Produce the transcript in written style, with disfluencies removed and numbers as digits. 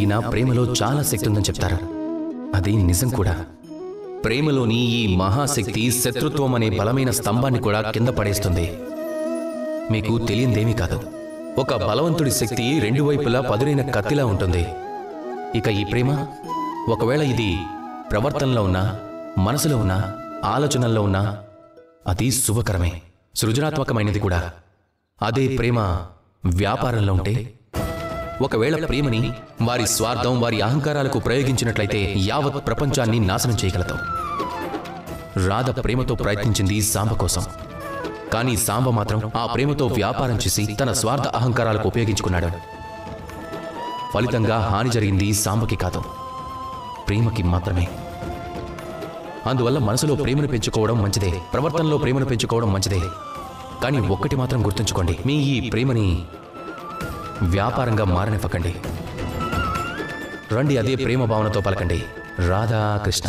అడిగినా ప్రేమలో చాలా శక్తి ఉందని చెప్తారు. అది నిజం కూడా. ప్రేమలోని ఈ మహాశక్తి శత్రుత్వం అనే బలమైన స్తంభాన్ని కూడా కింద పడేస్తుంది. మీకు తెలియందేమీ కాదు. ఒక బలవంతుడి శక్తి రెండు వైపులా పదునైన కత్తిలా ఉంటుంది. ఇక ఈ ప్రేమ, ఒకవేళ ఇది ప్రవర్తనలో ఉన్నా, మనసులో ఉన్నా, ఆలోచనల్లో ఉన్నా అది శుభకరమే, సృజనాత్మకమైనది కూడా. అదే ప్రేమ వ్యాపారంలో ఉంటే, ఒకవేళ ప్రేమని వారి స్వార్థం, వారి అహంకారాలకు ప్రయోగించినట్లయితే యావత్ ప్రపంచాన్ని నాశనం చేయగలతాం. రాధ ప్రేమతో ప్రయత్నించింది సాంబ కోసం. కానీ సాంబ మాత్రం ఆ ప్రేమతో వ్యాపారం చేసి తన స్వార్థ అహంకారాలకు ఉపయోగించుకున్నాడు. ఫలితంగా హాని జరిగింది సాంబకి కాదు, ప్రేమకి మాత్రమే. అందువల్ల మనసులో ప్రేమను పెంచుకోవడం మంచిదే, ప్రవర్తనలో ప్రేమను పెంచుకోవడం మంచిదే. కానీ ఒక్కటి మాత్రం గుర్తుంచుకోండి, మీ ఈ ప్రేమని వ్యాపారంగా మారనివ్వకండి. రండి, అదే ప్రేమ భావనతో పలకండి, రాధా కృష్ణ.